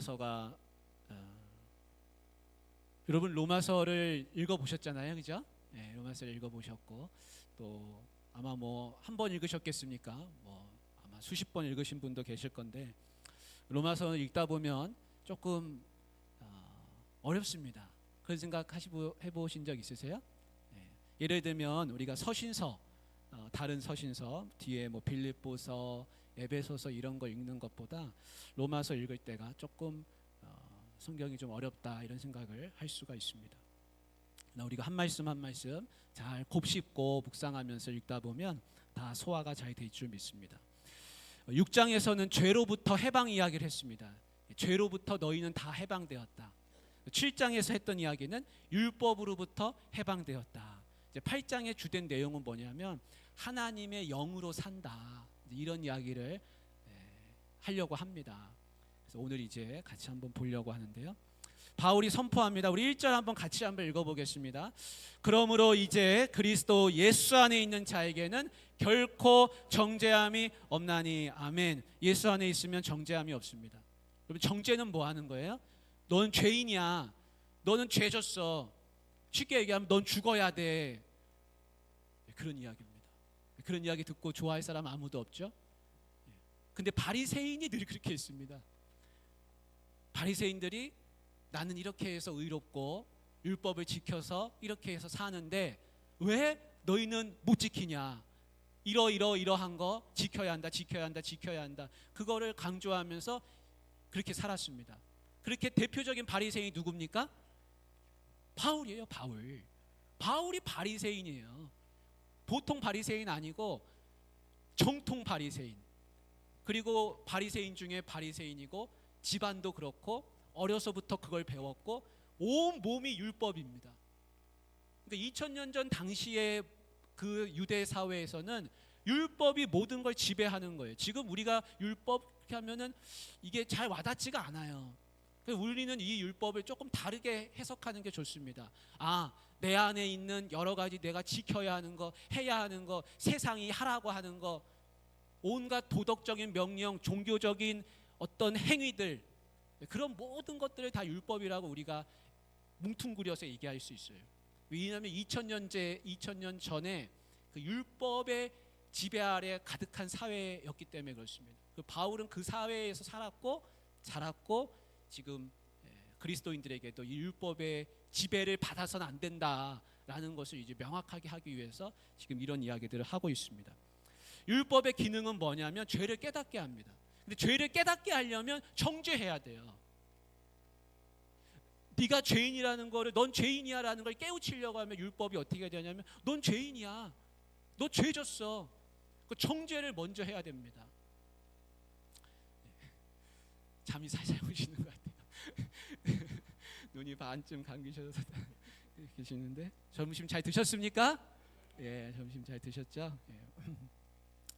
로마서가 여러분 로마서를 읽어보셨잖아요, 그죠? 네, 로마서를 읽어보셨고 또 아마 뭐 한 번 읽으셨겠습니까? 뭐 아마 수십 번 읽으신 분도 계실 건데 로마서를 읽다 보면 조금 어렵습니다. 그런 생각 해보신 적 있으세요? 네. 예를 들면 우리가 서신서, 다른 서신서 뒤에 뭐 빌립보서, 에베소서 이런 거 읽는 것보다 로마서 읽을 때가 조금 성경이 좀 어렵다 이런 생각을 할 수가 있습니다. 우리가 한 말씀 한 말씀 잘 곱씹고 묵상하면서 읽다 보면 다 소화가 잘 될 줄 믿습니다. 6장에서는 죄로부터 해방 이야기를 했습니다. 죄로부터 너희는 다 해방되었다. 7장에서 했던 이야기는 율법으로부터 해방되었다. 이제 8장의 주된 내용은 뭐냐면 하나님의 영으로 산다. 이런 이야기를 하려고 합니다. 그래서 오늘 이제 같이 한번 보려고 하는데요. 바울이 선포합니다. 우리 1절 한번 같이 한번 읽어보겠습니다. 그러므로 이제 그리스도 예수 안에 있는 자에게는 결코 정죄함이 없나니. 아멘. 예수 안에 있으면 정죄함이 없습니다. 여러분, 정죄는 뭐 하는 거예요? 넌 죄인이야. 너는 죄 졌어. 쉽게 얘기하면 넌 죽어야 돼. 그런 이야기입니다. 그런 이야기 듣고 좋아할 사람 아무도 없죠? 근데 바리새인이 늘 그렇게 했습니다. 바리새인들이 나는 이렇게 해서 의롭고 율법을 지켜서 이렇게 해서 사는데 왜 너희는 못 지키냐? 이러한 거 지켜야 한다, 지켜야 한다, 지켜야 한다. 그거를 강조하면서 그렇게 살았습니다. 그렇게 대표적인 바리새인이 누굽니까? 바울이에요. 바울이 바리새인이에요. 보통 바리새인 아니고 정통 바리새인. 그리고 바리새인 중에 바리새인이고 집안도 그렇고 어려서부터 그걸 배웠고 온 몸이 율법입니다. 그러니까 2000년 전 당시에 그 유대 사회에서는 율법이 모든 걸 지배하는 거예요. 지금 우리가 율법 이렇게 하면은 이게 잘 와닿지가 않아요. 우리는 이 율법을 조금 다르게 해석하는 게 좋습니다. 내 안에 있는 여러 가지 내가 지켜야 하는 거, 해야 하는 거, 세상이 하라고 하는 거, 온갖 도덕적인 명령, 종교적인 어떤 행위들, 그런 모든 것들을 다 율법이라고 우리가 뭉뚱그려서 얘기할 수 있어요. 왜냐하면 2000년 전에 그 율법의 지배 아래 가득한 사회였기 때문에 그렇습니다. 바울은 그 사회에서 살았고 자랐고 지금 그리스도인들에게도 이 율법의 지배를 받아서는 안 된다라는 것을 이제 명확하게 하기 위해서 지금 이런 이야기들을 하고 있습니다. 율법의 기능은 뭐냐면 죄를 깨닫게 합니다. 근데 죄를 깨닫게 하려면 정죄해야 돼요. 네가 죄인이라는 거를, 넌 죄인이야라는 걸 깨우치려고 하면 율법이 어떻게 되냐면 넌 죄인이야. 너 죄 졌어. 그 정죄를 먼저 해야 됩니다. 잠이 살살 오시는 것 같아요. 눈이 반쯤 감기셔서 계시는데 점심 잘 드셨습니까? 예, 점심 잘 드셨죠? 예.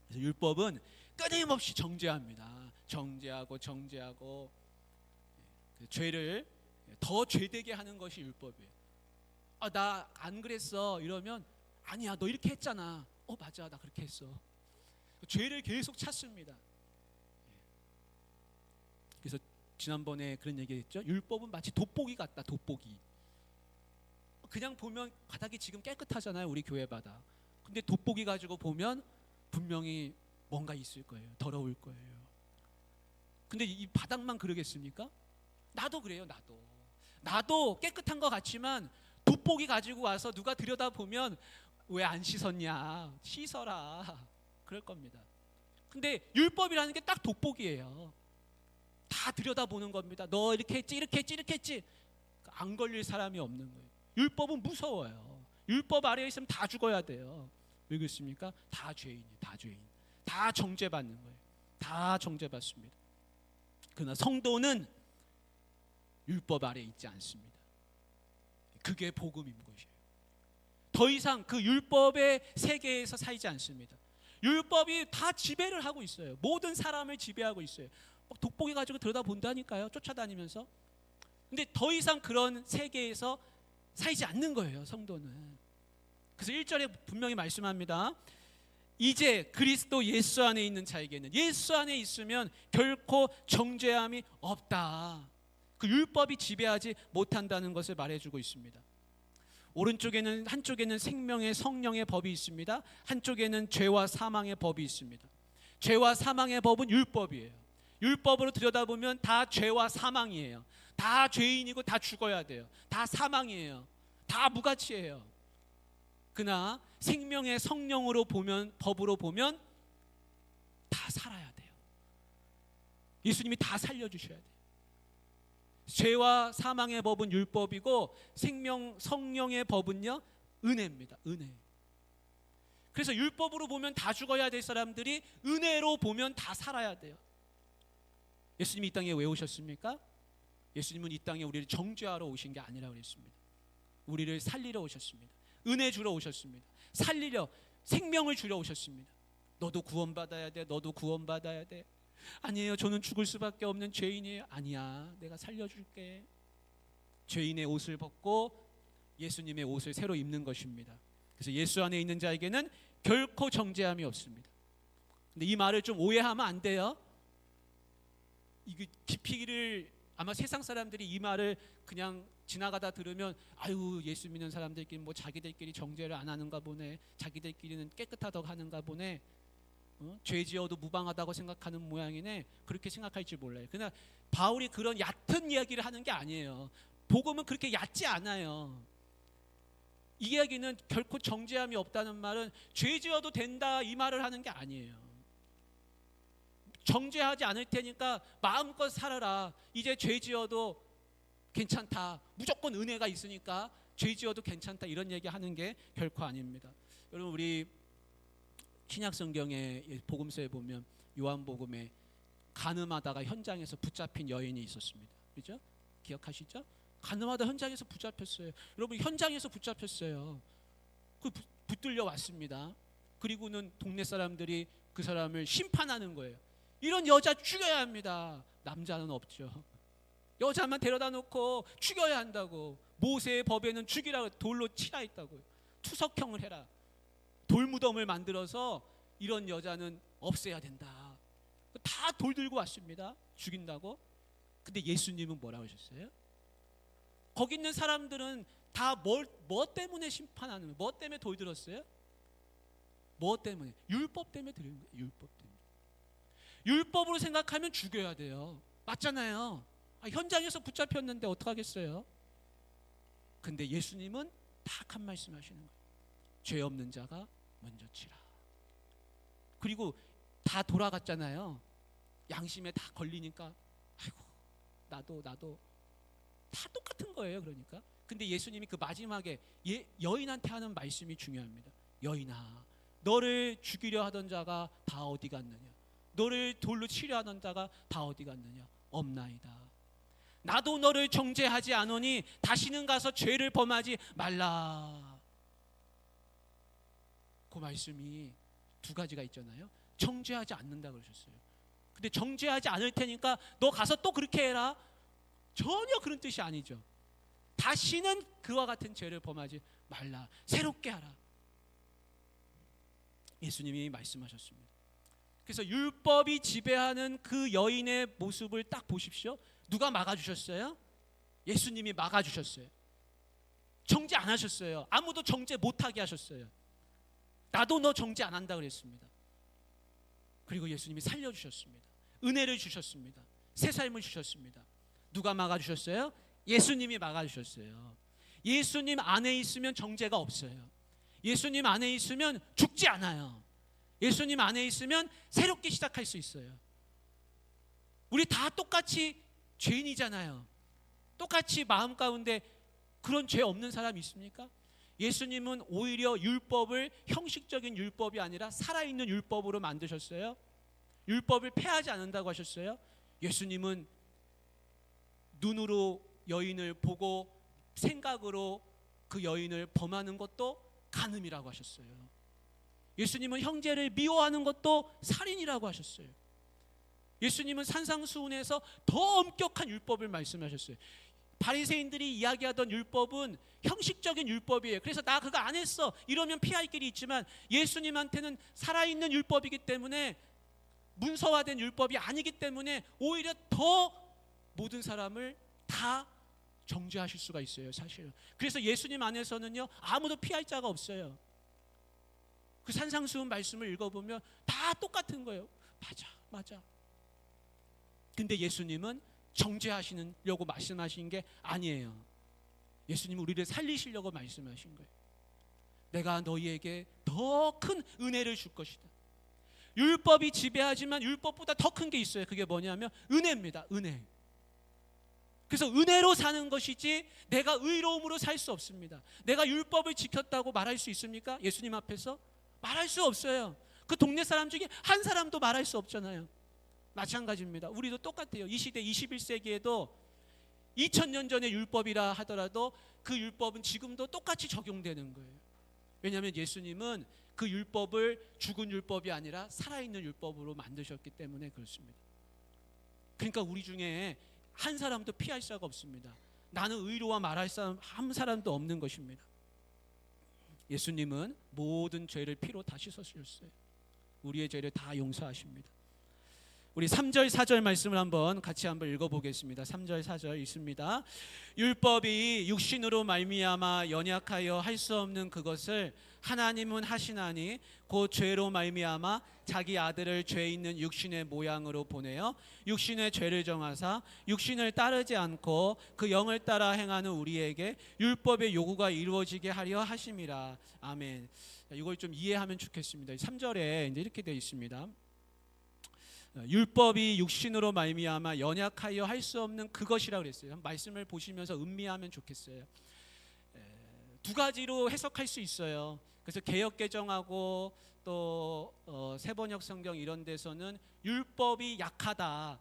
그래서 율법은 끊임없이 정죄합니다. 정죄하고 그 죄를 더 죄되게 하는 것이 율법이에요. 나 안 그랬어 이러면 아니야 너 이렇게 했잖아. 맞아 나 그렇게 했어. 죄를 계속 찾습니다. 그래서 지난번에 그런 얘기했죠. 율법은 마치 돋보기 같다. 돋보기. 그냥 보면 바닥이 지금 깨끗하잖아요. 우리 교회 바닥. 근데 돋보기 가지고 보면 분명히 뭔가 있을 거예요. 더러울 거예요. 근데 이 바닥만 그러겠습니까? 나도 그래요. 나도 깨끗한 것 같지만 돋보기 가지고 와서 누가 들여다보면 왜 안 씻었냐? 씻어라. 그럴 겁니다. 근데 율법이라는 게 딱 돋보기예요. 다 들여다보는 겁니다. 너 이렇게 했지. 안 걸릴 사람이 없는 거예요. 율법은 무서워요. 율법 아래에 있으면 다 죽어야 돼요. 왜 그렇습니까? 다 죄인이에요. 다 정죄받는 거예요. 다 정죄받습니다. 그러나 성도는 율법 아래에 있지 않습니다. 그게 복음인 것이에요. 더 이상 그 율법의 세계에서 살지 않습니다. 율법이 다 지배를 하고 있어요. 모든 사람을 지배하고 있어요. 돋보기 가지고 들여다본다니까요. 쫓아다니면서. 근데 더 이상 그런 세계에서 살지 않는 거예요. 성도는. 그래서 1절에 분명히 말씀합니다. 이제 그리스도 예수 안에 있는 자에게는, 예수 안에 있으면 결코 정죄함이 없다. 그 율법이 지배하지 못한다는 것을 말해주고 있습니다. 오른쪽에는 한쪽에는 생명의 성령의 법이 있습니다. 한쪽에는 죄와 사망의 법이 있습니다. 죄와 사망의 법은 율법이에요. 율법으로 들여다보면 다 죄와 사망이에요. 다 죄인이고 다 죽어야 돼요. 다 사망이에요. 다 무가치예요. 그러나 생명의 성령으로 보면, 법으로 보면 다 살아야 돼요. 예수님이 다 살려주셔야 돼요. 죄와 사망의 법은 율법이고 생명 성령의 법은요 은혜입니다. 은혜. 그래서 율법으로 보면 다 죽어야 될 사람들이 은혜로 보면 다 살아야 돼요. 예수님이 이 땅에 왜 오셨습니까? 예수님은 이 땅에 우리를 정죄하러 오신 게 아니라 그랬습니다. 우리를 살리러 오셨습니다. 은혜 주러 오셨습니다. 살리려, 생명을 주러 오셨습니다. 너도 구원받아야 돼. 너도 구원받아야 돼. 아니에요, 저는 죽을 수밖에 없는 죄인이에요. 아니야, 내가 살려줄게. 죄인의 옷을 벗고 예수님의 옷을 새로 입는 것입니다. 그래서 예수 안에 있는 자에게는 결코 정죄함이 없습니다. 근데 이 말을 좀 오해하면 안 돼요. 이게 깊이를 아마 세상 사람들이 이 말을 그냥 지나가다 들으면 아유, 예수 믿는 사람들끼리 뭐 자기들끼리 정죄를 안 하는가 보네, 자기들끼리는 깨끗하다고 하는가 보네, 죄 지어도 무방하다고 생각하는 모양이네, 그렇게 생각할지 몰라요. 그러나 바울이 그런 얕은 이야기를 하는 게 아니에요. 복음은 그렇게 얕지 않아요. 이 이야기는 결코 정죄함이 없다는 말은 죄 지어도 된다 이 말을 하는 게 아니에요. 정죄하지 않을 테니까 마음껏 살아라. 이제 죄 지어도 괜찮다. 무조건 은혜가 있으니까 죄 지어도 괜찮다. 이런 얘기하는 게 결코 아닙니다. 여러분, 우리 신약 성경의 복음서에 보면 요한복음에 간음하다가 현장에서 붙잡힌 여인이 있었습니다. 그죠? 기억하시죠? 간음하다 현장에서 붙잡혔어요. 여러분, 현장에서 붙잡혔어요. 그 붙들려 왔습니다. 그리고는 동네 사람들이 그 사람을 심판하는 거예요. 이런 여자 죽여야 합니다. 남자는 없죠. 여자만 데려다 놓고 죽여야 한다고. 모세의 법에는 죽이라, 돌로 치라 했다고요. 투석형을 해라. 돌무덤을 만들어서 이런 여자는 없애야 된다. 다 돌 들고 왔습니다. 죽인다고. 근데 예수님은 뭐라고 하셨어요? 거기 있는 사람들은 다 뭐 때문에 심판하는 거예요? 뭐 때문에 돌 들었어요? 뭐 때문에? 율법 때문에 들은 거예요. 율법 때문에. 율법으로 생각하면 죽여야 돼요. 맞잖아요. 현장에서 붙잡혔는데 어떡하겠어요? 근데 예수님은 딱 한 말씀 하시는 거예요. 죄 없는 자가 먼저 치라. 그리고 다 돌아갔잖아요. 양심에 다 걸리니까 아이고, 나도 다 똑같은 거예요. 그러니까. 근데 예수님이 그 마지막에 여인한테 하는 말씀이 중요합니다. 여인아, 너를 죽이려 하던 자가 다 어디 갔느냐? 너를 돌로 치려 하던 자가 다 어디 갔느냐? 없나이다. 나도 너를 정죄하지 않으니 다시는 가서 죄를 범하지 말라. 그 말씀이 두 가지가 있잖아요. 정죄하지 않는다 그러셨어요. 근데 정죄하지 않을 테니까 너 가서 또 그렇게 해라. 전혀 그런 뜻이 아니죠. 다시는 그와 같은 죄를 범하지 말라. 새롭게 하라. 예수님이 말씀하셨습니다. 그래서 율법이 지배하는 그 여인의 모습을 딱 보십시오. 누가 막아주셨어요? 예수님이 막아주셨어요. 정죄 안 하셨어요. 아무도 정죄 못하게 하셨어요. 나도 너 정죄 안 한다 그랬습니다. 그리고 예수님이 살려주셨습니다. 은혜를 주셨습니다. 새 삶을 주셨습니다. 누가 막아주셨어요? 예수님이 막아주셨어요. 예수님 안에 있으면 정죄가 없어요. 예수님 안에 있으면 죽지 않아요. 예수님 안에 있으면 새롭게 시작할 수 있어요. 우리 다 똑같이 죄인이잖아요. 똑같이 마음 가운데 그런 죄 없는 사람 있습니까? 예수님은 오히려 율법을 형식적인 율법이 아니라 살아있는 율법으로 만드셨어요. 율법을 폐하지 않는다고 하셨어요. 예수님은 눈으로 여인을 보고 생각으로 그 여인을 범하는 것도 간음이라고 하셨어요. 예수님은 형제를 미워하는 것도 살인이라고 하셨어요. 예수님은 산상수훈에서 더 엄격한 율법을 말씀하셨어요. 바리새인들이 이야기하던 율법은 형식적인 율법이에요. 그래서 나 그거 안 했어 이러면 피할 길이 있지만 예수님한테는 살아있는 율법이기 때문에, 문서화된 율법이 아니기 때문에 오히려 더 모든 사람을 다 다 정죄하실 수가 있어요, 사실은. 그래서 예수님 안에서는요, 아무도 피할 자가 없어요. 그 산상수훈 말씀을 읽어보면 다 똑같은 거예요. 맞아. 근데 예수님은 정죄하시려고 말씀하신 게 아니에요. 예수님은 우리를 살리시려고 말씀하신 거예요. 내가 너희에게 더 큰 은혜를 줄 것이다. 율법이 지배하지만 율법보다 더 큰 게 있어요. 그게 뭐냐면 은혜입니다. 은혜. 그래서 은혜로 사는 것이지 내가 의로움으로 살 수 없습니다. 내가 율법을 지켰다고 말할 수 있습니까? 예수님 앞에서? 말할 수 없어요. 그 동네 사람 중에 한 사람도 말할 수 없잖아요. 마찬가지입니다. 우리도 똑같아요. 이 시대 21세기에도 2000년 전의 율법이라 하더라도 그 율법은 지금도 똑같이 적용되는 거예요. 왜냐하면 예수님은 그 율법을 죽은 율법이 아니라 살아있는 율법으로 만드셨기 때문에 그렇습니다. 그러니까 우리 중에 한 사람도 피할 수가 없습니다. 나는 의로와 말할 사람 한 사람도 없는 것입니다. 예수님은 모든 죄를 피로 다 씻으셨어요. 우리의 죄를 다 용서하십니다. 우리 3절 4절 말씀을 같이 한번 읽어보겠습니다. 3절 4절 있습니다. 율법이 육신으로 말미암아 연약하여 할 수 없는 그것을 하나님은 하시나니 곧 죄로 말미암아 자기 아들을 죄 있는 육신의 모양으로 보내어 육신의 죄를 정하사 육신을 따르지 않고 그 영을 따라 행하는 우리에게 율법의 요구가 이루어지게 하려 하심이라. 아멘. 이걸 좀 이해하면 좋겠습니다. 3절에 이제 이렇게 되어 있습니다. 율법이 육신으로 말미암아 연약하여 할 수 없는 그것이라고 그랬어요. 말씀을 보시면서 음미하면 좋겠어요. 두 가지로 해석할 수 있어요. 그래서 개역개정하고 또 세번역 성경 이런 데서는 율법이 약하다.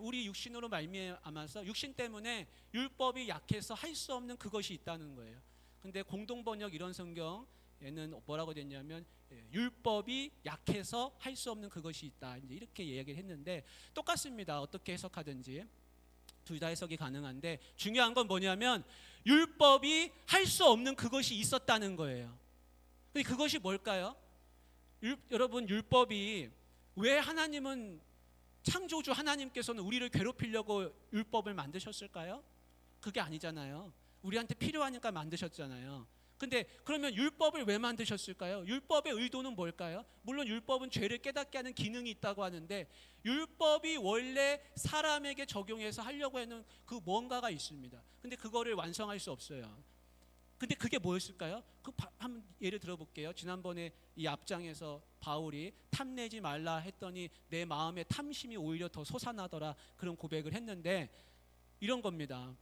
우리 육신으로 말미암아서 육신 때문에 율법이 약해서 할 수 없는 그것이 있다는 거예요. 근데 공동번역 이런 성경에는 뭐라고 됐냐면 율법이 약해서 할 수 없는 그것이 있다. 이제 이렇게 이야기를 했는데 똑같습니다. 어떻게 해석하든지 둘 다 해석이 가능한데 중요한 건 뭐냐면 율법이 할 수 없는 그것이 있었다는 거예요. 근데 그것이 뭘까요? 여러분, 율법이 왜 하나님은 창조주 하나님께서는 우리를 괴롭히려고 율법을 만드셨을까요? 그게 아니잖아요. 우리한테 필요하니까 만드셨잖아요. 근데 그러면 율법을 왜 만드셨을까요? 율법의 의도는 뭘까요? 물론 율법은 죄를 깨닫게 하는 기능이 있다고 하는데 율법이 원래 사람에게 적용해서 하려고 하는 그 뭔가가 있습니다. 근데 그거를 완성할 수 없어요. 근데 그게 뭐였을까요? 한번 예를 들어볼게요. 지난번에 이 앞장에서 바울이 탐내지 말라 했더니 내 마음에 탐심이 오히려 더 솟아나더라, 그런 고백을 했는데 이런 겁니다.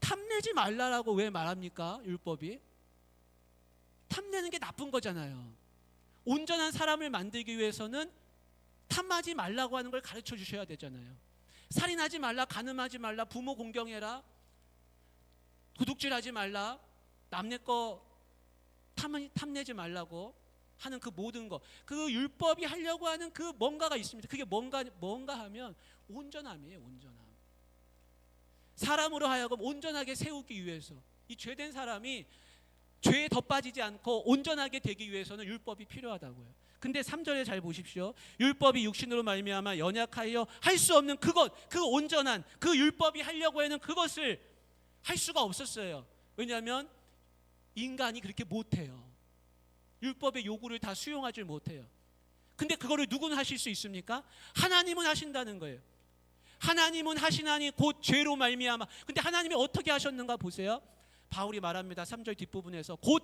탐내지 말라라고 왜 말합니까? 율법이 탐내는 게 나쁜 거잖아요. 온전한 사람을 만들기 위해서는 탐하지 말라고 하는 걸 가르쳐 주셔야 되잖아요. 살인하지 말라, 간음하지 말라, 부모 공경해라, 도둑질하지 말라, 남의 거 탐내지 말라고 하는 그 모든 거, 그 율법이 하려고 하는 그 뭔가가 있습니다. 그게 뭔가 하면 온전함이에요. 온전함. 사람으로 하여금 온전하게 세우기 위해서 이 죄된 사람이 죄에 더 빠지지 않고 온전하게 되기 위해서는 율법이 필요하다고요. 근데 3절에 잘 보십시오. 율법이 육신으로 말미암아 연약하여 할 수 없는 그것, 그 온전한 그 율법이 하려고 하는 그것을 할 수가 없었어요. 왜냐하면 인간이 그렇게 못해요. 율법의 요구를 다 수용하지 못해요. 근데 그거를 누구는 하실 수 있습니까? 하나님은 하신다는 거예요. 하나님은 하시나니 곧 죄로 말미암아. 근데 하나님이 어떻게 하셨는가 보세요. 바울이 말합니다. 3절 뒷부분에서 곧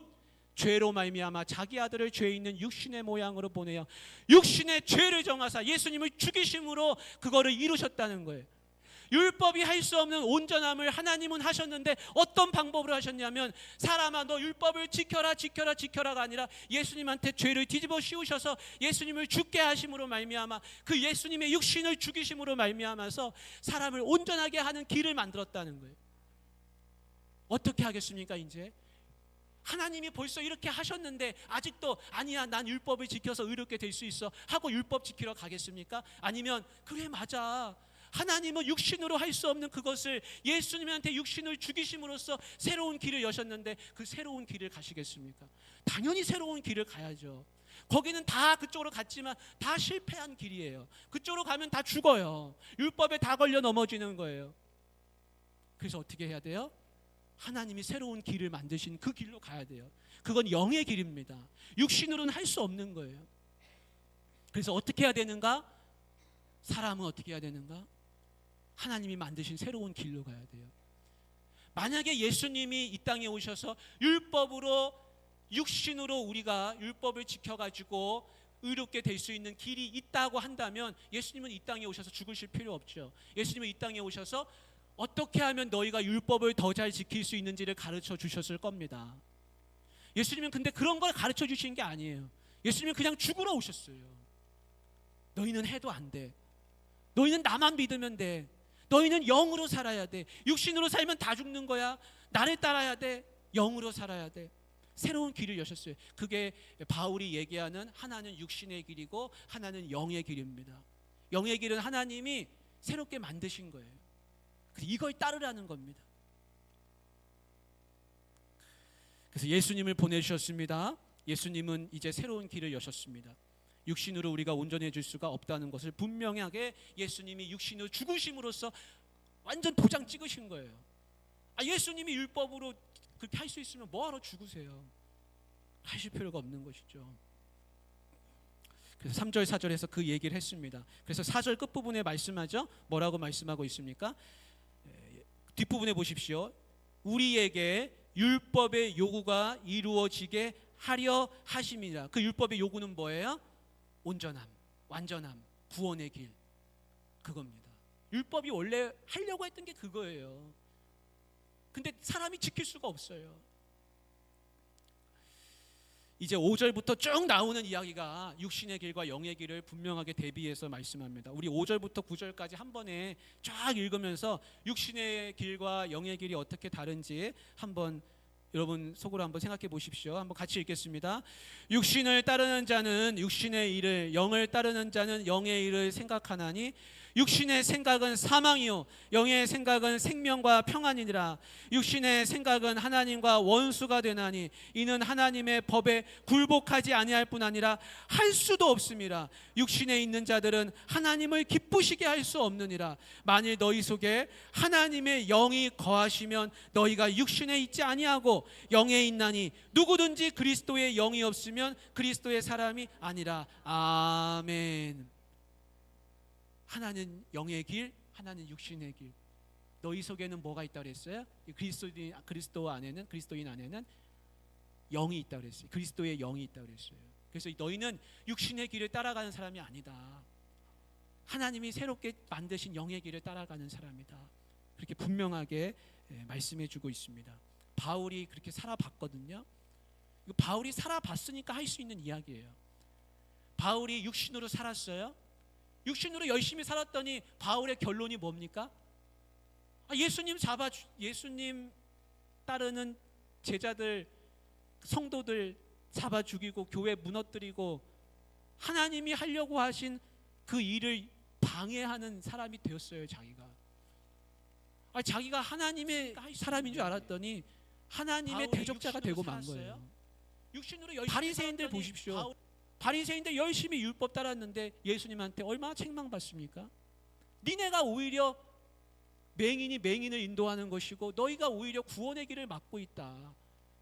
죄로 말미암아 자기 아들을 죄 있는 육신의 모양으로 보내어 육신의 죄를 정하사 예수님을 죽이심으로 그거를 이루셨다는 거예요. 율법이 할 수 없는 온전함을 하나님은 하셨는데 어떤 방법으로 하셨냐면 사람아 너 율법을 지켜라 지켜라 지켜라가 아니라 예수님한테 죄를 뒤집어 씌우셔서 예수님을 죽게 하심으로 말미암아 그 예수님의 육신을 죽이심으로 말미암아서 사람을 온전하게 하는 길을 만들었다는 거예요. 어떻게 하겠습니까? 이제 하나님이 벌써 이렇게 하셨는데 아직도 아니야 난 율법을 지켜서 의롭게 될 수 있어 하고 율법 지키러 가겠습니까? 아니면 그래 맞아, 하나님은 육신으로 할 수 없는 그것을 예수님한테 육신을 죽이심으로써 새로운 길을 여셨는데 그 새로운 길을 가시겠습니까? 당연히 새로운 길을 가야죠. 거기는 다 그쪽으로 갔지만 다 실패한 길이에요. 그쪽으로 가면 다 죽어요. 율법에 다 걸려 넘어지는 거예요. 그래서 어떻게 해야 돼요? 하나님이 새로운 길을 만드신 그 길로 가야 돼요. 그건 영의 길입니다. 육신으로는 할 수 없는 거예요. 그래서 어떻게 해야 되는가? 사람은 어떻게 해야 되는가? 하나님이 만드신 새로운 길로 가야 돼요. 만약에 예수님이 이 땅에 오셔서 율법으로, 육신으로 우리가 율법을 지켜가지고 의롭게 될 수 있는 길이 있다고 한다면 예수님은 이 땅에 오셔서 죽으실 필요 없죠. 예수님은 이 땅에 오셔서 어떻게 하면 너희가 율법을 더 잘 지킬 수 있는지를 가르쳐 주셨을 겁니다. 예수님은 근데 그런 걸 가르쳐 주신 게 아니에요. 예수님은 그냥 죽으러 오셨어요. 너희는 해도 안 돼. 너희는 나만 믿으면 돼. 너희는 영으로 살아야 돼. 육신으로 살면 다 죽는 거야. 나를 따라야 돼. 영으로 살아야 돼. 새로운 길을 여셨어요. 그게 바울이 얘기하는 하나는 육신의 길이고 하나는 영의 길입니다. 영의 길은 하나님이 새롭게 만드신 거예요. 이걸 따르라는 겁니다. 그래서 예수님을 보내주셨습니다. 예수님은 이제 새로운 길을 여셨습니다. 육신으로 우리가 온전해질 수가 없다는 것을 분명하게 예수님이 육신으로 죽으심으로써 완전 도장 찍으신 거예요. 예수님이 율법으로 그렇게 할 수 있으면 뭐하러 죽으세요? 하실 필요가 없는 것이죠. 그래서 3절 4절에서 그 얘기를 했습니다. 그래서 4절 끝부분에 말씀하죠. 뭐라고 말씀하고 있습니까? 뒷부분에 보십시오. 우리에게 율법의 요구가 이루어지게 하려 하심이라. 그 율법의 요구는 뭐예요? 온전함, 완전함, 구원의 길, 그겁니다. 율법이 원래 하려고 했던 게 그거예요. 근데 사람이 지킬 수가 없어요. 이제 5절부터 쭉 나오는 이야기가 육신의 길과 영의 길을 분명하게 대비해서 말씀합니다. 우리 5절부터 9절까지 한 번에 쫙 읽으면서 육신의 길과 영의 길이 어떻게 다른지 한번 여러분 속으로 한번 생각해 보십시오. 한번 같이 읽겠습니다. 육신을 따르는 자는 육신의 일을, 영을 따르는 자는 영의 일을 생각하나니 육신의 생각은 사망이요 영의 생각은 생명과 평안이니라. 육신의 생각은 하나님과 원수가 되나니 이는 하나님의 법에 굴복하지 아니할 뿐 아니라 할 수도 없음이라. 육신에 있는 자들은 하나님을 기쁘시게 할 수 없느니라. 만일 너희 속에 하나님의 영이 거하시면 너희가 육신에 있지 아니하고 영에 있나니 누구든지 그리스도의 영이 없으면 그리스도의 사람이 아니라. 아멘. 하나는 영의 길, 하나는 육신의 길. 너희 속에는 뭐가 있다 그랬어요? 그리스도인 안에는 영이 있다 그랬어요. 그리스도의 영이 있다 그랬어요. 그래서 너희는 육신의 길을 따라가는 사람이 아니다. 하나님이 새롭게 만드신 영의 길을 따라가는 사람이다. 그렇게 분명하게 말씀해 주고 있습니다. 바울이 그렇게 살아봤거든요. 바울이 살아봤으니까 할 수 있는 이야기예요. 바울이 육신으로 살았어요. 육신으로 열심히 살았더니 바울의 결론이 뭡니까? 예수님 따르는 제자들, 성도들 잡아 죽이고 교회 무너뜨리고 하나님이 하려고 하신 그 일을 방해하는 사람이 되었어요. 자기가 하나님의 사람인 줄 알았더니 하나님의 대적자가 되고 만 거예요. 바리새인들 보십시오. 바리새인들 열심히 율법 따랐는데 예수님한테 얼마나 책망받습니까? 니네가 오히려 맹인이 맹인을 인도하는 것이고 너희가 오히려 구원의 길을 막고 있다.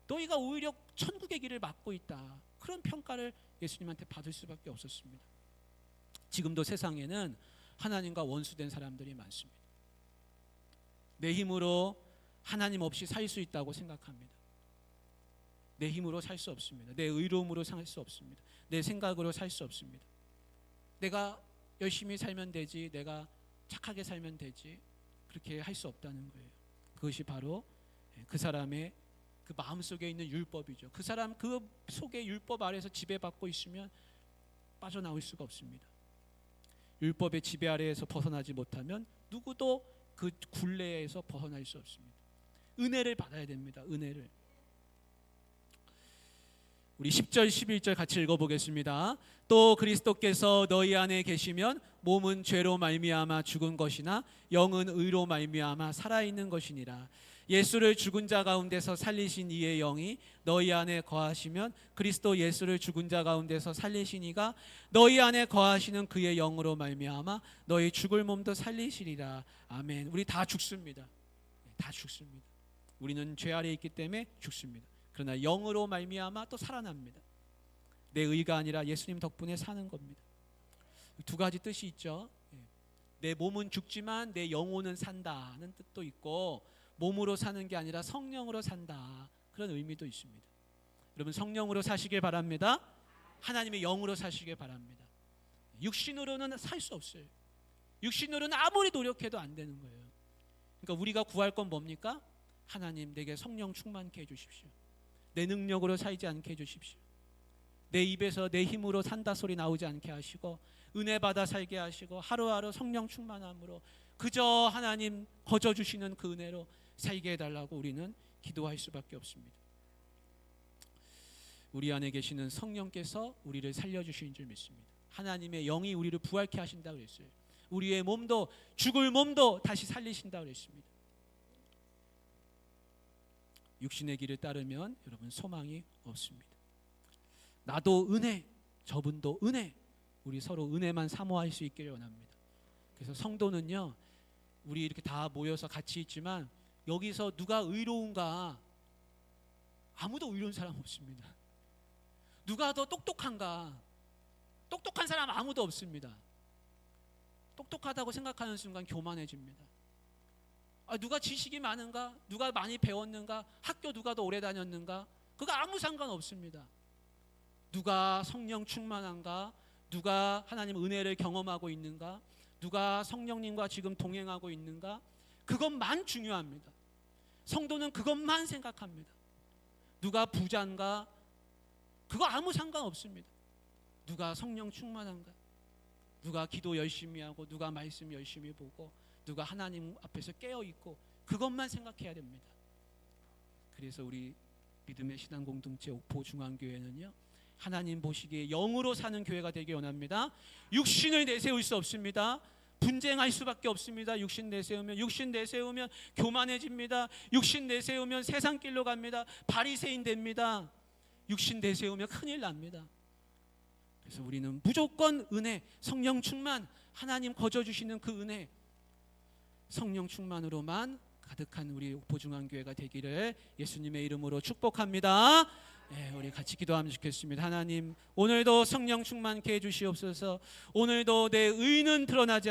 너희가 오히려 천국의 길을 막고 있다. 그런 평가를 예수님한테 받을 수밖에 없었습니다. 지금도 세상에는 하나님과 원수된 사람들이 많습니다. 내 힘으로 하나님 없이 살 수 있다고 생각합니다. 내 힘으로 살 수 없습니다. 내 의로움으로 살 수 없습니다. 내 생각으로 살 수 없습니다. 내가 열심히 살면 되지, 내가 착하게 살면 되지, 그렇게 할 수 없다는 거예요. 그것이 바로 그 사람의 그 마음속에 있는 율법이죠. 그 사람 그 속에 율법 아래에서 지배받고 있으면 빠져나올 수가 없습니다. 율법의 지배 아래에서 벗어나지 못하면 누구도 그 굴레에서 벗어날 수 없습니다. 은혜를 받아야 됩니다. 은혜를. 우리 10절 11절 같이 읽어보겠습니다. 또 그리스도께서 너희 안에 계시면 몸은 죄로 말미암아 죽은 것이나 영은 의로 말미암아 살아있는 것이니라. 예수를 죽은 자 가운데서 살리신 이의 영이 너희 안에 거하시면 그리스도 예수를 죽은 자 가운데서 살리신 이가 너희 안에 거하시는 그의 영으로 말미암아 너희 죽을 몸도 살리시리라. 아멘. 우리 다 죽습니다. 다 죽습니다. 우리는 죄 아래에 있기 때문에 죽습니다. 그러나 영으로 말미암아 또 살아납니다. 내 의가 아니라 예수님 덕분에 사는 겁니다. 두 가지 뜻이 있죠. 내 몸은 죽지만 내 영혼은 산다는 뜻도 있고, 몸으로 사는 게 아니라 성령으로 산다, 그런 의미도 있습니다. 여러분, 성령으로 사시길 바랍니다. 하나님의 영으로 사시길 바랍니다. 육신으로는 살 수 없어요. 육신으로는 아무리 노력해도 안 되는 거예요. 그러니까 우리가 구할 건 뭡니까? 하나님, 내게 성령 충만케 해주십시오. 내 능력으로 살지 않게 해주십시오. 내 입에서 내 힘으로 산다 소리 나오지 않게 하시고, 은혜 받아 살게 하시고, 하루하루 성령 충만함으로 그저 하나님 거저 주시는 그 은혜로 살게 해달라고 우리는 기도할 수밖에 없습니다. 우리 안에 계시는 성령께서 우리를 살려주시는 줄 믿습니다. 하나님의 영이 우리를 부활케 하신다고 그랬어요. 우리의 몸도, 죽을 몸도 다시 살리신다고 그랬습니다. 육신의 길을 따르면 여러분 소망이 없습니다. 나도 은혜, 저분도 은혜, 우리 서로 은혜만 사모할 수 있기를 원합니다. 그래서 성도는요, 우리 이렇게 다 모여서 같이 있지만 여기서 누가 의로운가? 아무도 의로운 사람 없습니다. 누가 더 똑똑한가? 똑똑한 사람 아무도 없습니다. 똑똑하다고 생각하는 순간 교만해집니다. 누가 지식이 많은가? 누가 많이 배웠는가? 학교 누가 더 오래 다녔는가? 그거 아무 상관없습니다. 누가 성령 충만한가? 누가 하나님 은혜를 경험하고 있는가? 누가 성령님과 지금 동행하고 있는가? 그것만 중요합니다. 성도는 그것만 생각합니다. 누가 부자인가? 그거 아무 상관없습니다. 누가 성령 충만한가? 누가 기도 열심히 하고, 누가 말씀 열심히 보고, 누가 하나님 앞에서 깨어있고, 그것만 생각해야 됩니다. 그래서 우리 믿음의 신앙 공동체 옥포 중앙교회는요, 하나님 보시기에 영으로 사는 교회가 되기 원합니다. 육신을 내세울 수 없습니다. 분쟁할 수밖에 없습니다. 육신 내세우면 교만해집니다. 육신 내세우면 세상 길로 갑니다. 바리새인 됩니다. 육신 내세우면 큰일 납니다. 그래서 우리는 무조건 은혜, 성령 충만, 하나님 거저 주시는 그 은혜, 성령 충만으로만 가득한 우리 옥포중앙교회가 되기를 예수님의 이름으로 축복합니다. 우리 같이 기도하면 좋겠습니다. 하나님, 오늘도 성령 충만케 해주시옵소서. 오늘도 내 의는 드러나지 않